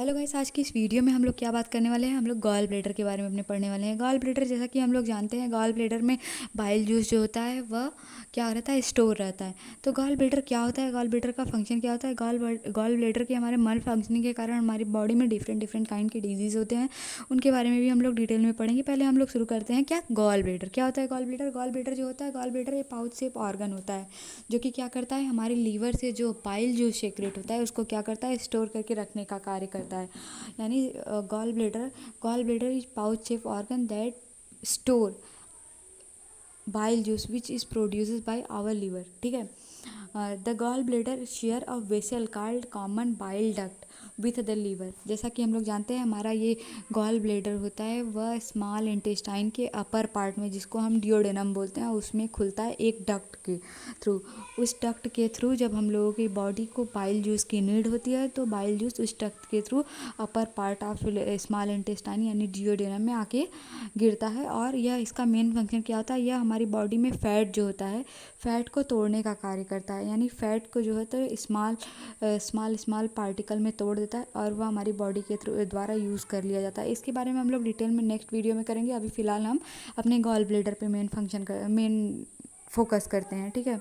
Hello guys, आज की इस वीडियो में हम लोग क्या बात करने वाले हैं। हम लोग गॉल ब्लैडर के बारे में अपने पढ़ने वाले हैं। गॉल ब्लैडर जैसा कि हम लोग जानते हैं, गॉल ब्लैडर में बाइल जूस जो होता है वह क्या रहता है, स्टोर रहता है। तो गॉल ब्लैडर क्या होता है, गॉल ब्लैडर का फंक्शन क्या होता है। गॉल ब्लैडर के हमारे मल फंक्शनिंग के कारण हमारी बॉडी में डिफरेंट डिफरेंट काइंड के डिजीज़ होते हैं। उनके बारे में भी हम लोग डिटेल में पढ़ेंगे। पहले हम लोग शुरू करते हैं, क्या गॉल ब्लैडर क्या होता है। गॉल ब्लैडर जो होता है, गॉल ब्लैडर एक पाउच शेप ऑर्गन होता है जो कि क्या करता है, हमारे लीवर से जो बाइल जूस सेक्रेट होता है उसको क्या करता है, स्टोर करके रखने का कार्य करता है। यानी gall bladder is pouch shape organ that store bile juice which is produces by our liver. ठीक है। The gall bladder share a vessel called common bile duct with the liver. जैसा कि हम लोग जानते हैं, हमारा ये गॉल ब्लैडर होता है वह स्मॉल इंटेस्टाइन के अपर पार्ट में, जिसको हम डिओडेनम बोलते हैं, उसमें खुलता है एक डक्ट के थ्रू। उस डक्ट के थ्रू जब हम लोगों की बॉडी को बाइल जूस की नीड होती है तो बाइल जूस उस डक्ट के through upper part of small intestine यानी डिओडेनम में आके गिरता है। और यह इसका मेन फंक्शन क्या होता है, यह हमारी बॉडी में फ़ैट जो होता है, फ़ैट को तोड़ने का कार्य करता है। यानी फ़ैट को जो होता है स्मॉल पार्टिकल में तोड़ देता है और वह हमारी बॉडी के थ्रू द्वारा यूज़ कर लिया जाता है। इसके बारे में हम लोग डिटेल में नेक्स्ट वीडियो में करेंगे। अभी फ़िलहाल हम अपने गॉल ब्लैडर पे मेन फोकस करते हैं। ठीक है।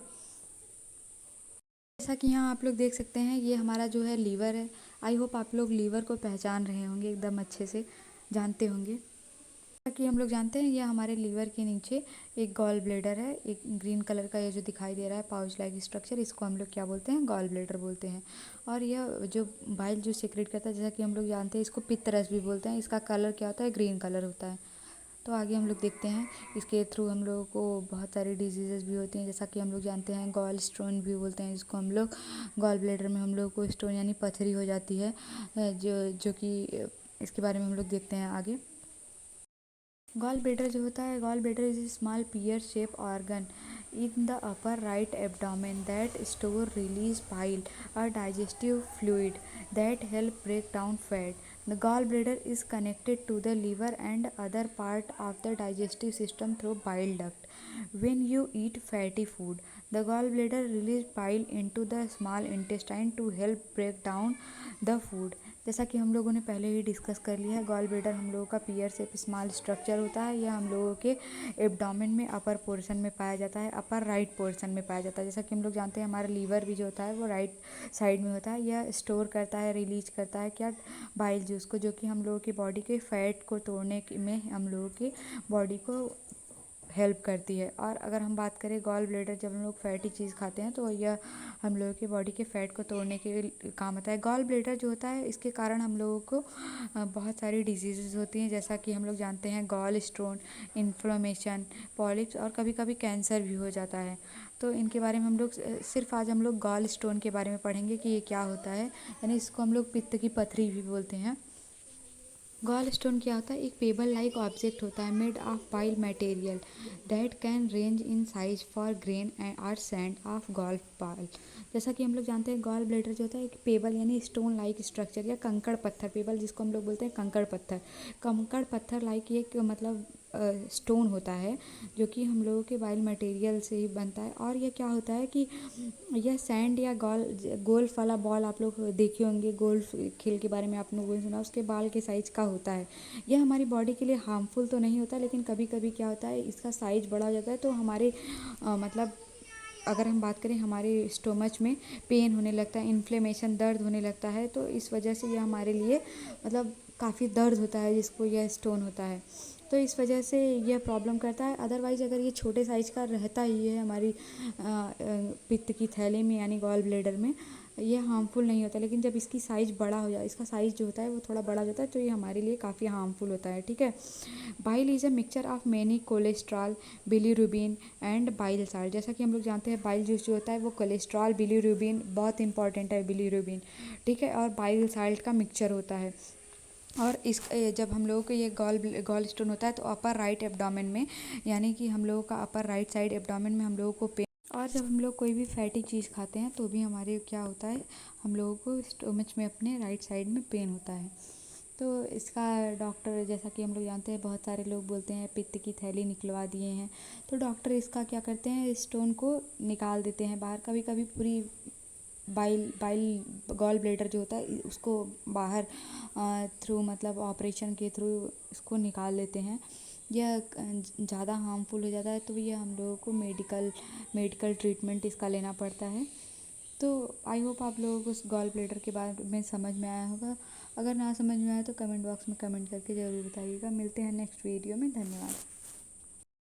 जैसा कि यहाँ आप लोग देख सकते हैं, ये हमारा जो है लीवर है। आई होप आप लोग लीवर को पहचान रहे होंगे, एकदम अच्छे से जानते होंगे। जैसा कि हम लोग जानते हैं, ये हमारे लीवर के नीचे एक गॉल ब्लैडर है। एक ग्रीन कलर का ये जो दिखाई दे रहा है पाउच लाइक स्ट्रक्चर, इसको हम लोग क्या बोलते हैं, गॉल ब्लैडर बोलते हैं। और यह जो बाइल जो सेक्रेट करता है, जैसा कि हम लोग जानते हैं, इसको पित्तरस भी बोलते हैं। इसका कलर क्या होता है, ग्रीन कलर होता है। तो आगे हम लोग देखते हैं, इसके थ्रू हम लोगों को बहुत सारी डिजीज़ेज़ भी होती हैं। जैसा कि हम लोग जानते हैं, गॉल स्टोन भी बोलते हैं जिसको हम लोग। गॉल ब्लैडर में हम लोग को स्टोन यानी पथरी हो जाती है, जो कि इसके बारे में हम लोग देखते हैं आगे। गॉल ब्लैडर जो होता है, gall bladder is small pear shape organ in the upper right abdomen that store release bile और digestive fluid that help break down fat. The gall bladder is connected to the liver and other part of the digestive system through bile duct. When you eat fatty food, the gallbladder release bile into the small intestine to help break down the food. जैसा कि हम लोगों ने पहले ही discuss कर लिया है, gall bladder हम लोगों का पियर से स्मॉल स्ट्रक्चर होता है। यह हम लोगों के एब्डोमेन में अपर पोर्शन में पाया जाता है, अपर राइट पोर्शन में पाया जाता है। जैसा कि हम लोग जानते हैं, हमारा लीवर भी जो होता है वो राइट साइड में होता है। यह स्टोर करता है, रिलीज करता है क्या, बाइल जूस को, जो कि हम लोगों की बॉडी के फैट को तोड़ने में हम लोगों की बॉडी को हेल्प करती है। और अगर हम बात करें गॉल ब्लैडर, जब हम लोग फैटी चीज़ खाते हैं तो यह हम लोगों की बॉडी के फैट को तोड़ने के काम आता है। गॉल ब्लैडर जो होता है, इसके कारण हम लोगों को बहुत सारी डिजीज़ेज़ होती हैं। जैसा कि हम लोग जानते हैं, गॉल स्टोन, इन्फ्लेमेशन, पॉलिप्स और कभी कभी कैंसर भी हो जाता है। तो इनके बारे में हम लोग सिर्फ आज हम लोग गॉल स्टोन के बारे में पढ़ेंगे कि ये क्या होता है। यानी इसको हम लोग पित्त की पथरी भी बोलते हैं। गॉल स्टोन क्या होता है, एक पेबल लाइक ऑब्जेक्ट होता है made of bile material that can range in size for grain and are sand of golf ball. जैसा कि हम लोग जानते हैं, गॉल ब्लैडर जो होता है एक पेबल यानी स्टोन लाइक स्ट्रक्चर या कंकड़ पत्थर, पेबल जिसको हम लोग बोलते हैं कंकड़ पत्थर लाइक ये मतलब स्टोन होता है जो कि हम लोगों के बाइल मटेरियल से ही बनता है। और यह क्या होता है कि यह सैंड या गोल्फ वाला बॉल, आप लोग देखे होंगे गोल्फ खेल के बारे में आप लोगों ने सुना, उसके बाल के साइज़ का होता है। यह हमारी बॉडी के लिए हार्मफुल तो नहीं होता, लेकिन कभी कभी क्या होता है, इसका साइज़ बड़ा हो जाता है तो हमारे मतलब अगर हम बात करें, हमारे स्टोमच में पेन होने लगता है, इन्फ्लेमेशन, दर्द होने लगता है। तो इस वजह से यह हमारे लिए मतलब काफ़ी दर्द होता है जिसको यह स्टोन होता है, तो इस वजह से यह प्रॉब्लम करता है। अदरवाइज़ अगर ये छोटे साइज़ का रहता ही है हमारी पित्त की थैली में यानी गॉल ब्लैडर में, ये हार्मफुल नहीं होता। लेकिन जब इसकी साइज़ बड़ा हो जाए, इसका साइज़ जो होता है वो थोड़ा बड़ा हो जाता है, तो ये हमारे लिए काफ़ी हार्मफुल होता है। ठीक है। Bile is a mixture of many cholesterol, bilirubin and bile salt. जैसा कि हम लोग जानते हैं, बाइल जूस जो होता है वो कोलेस्ट्रॉल, बिलीरुबिन, बहुत इंपॉर्टेंट है बिलीरुबिन, ठीक है, और बाइल साल्ट का मिक्सचर होता है। और इस जब हम लोगों को ये गॉल स्टोन होता है तो अपर राइट एब्डोमेन में, यानी कि हम लोगों का अपर राइट साइड एब्डोमेन में हम लोगों को पेन, और जब हम लोग कोई भी फैटी चीज़ खाते हैं तो भी हमारे क्या होता है, हम लोगों को स्टोमच में अपने राइट साइड में पेन होता है। तो इसका डॉक्टर, जैसा कि हम लोग जानते हैं, बहुत सारे लोग बोलते हैं पित्त की थैली निकलवा दिए हैं, तो डॉक्टर इसका क्या करते हैं, स्टोन को निकाल देते हैं बाहर। कभी कभी पूरी बाइल बाइल गॉल ब्लेडर जो होता है उसको बाहर थ्रू मतलब ऑपरेशन के थ्रू इसको निकाल लेते हैं। यह ज़्यादा हार्मफुल हो जाता है तो ये हम लोगों को मेडिकल ट्रीटमेंट इसका लेना पड़ता है। तो आई होप आप लोगों को उस गॉल ब्लेडर के बारे में समझ में आया होगा। अगर ना समझ में आया तो कमेंट बॉक्स में कमेंट करके ज़रूर बताइएगा। मिलते हैं नेक्स्ट वीडियो में। धन्यवाद।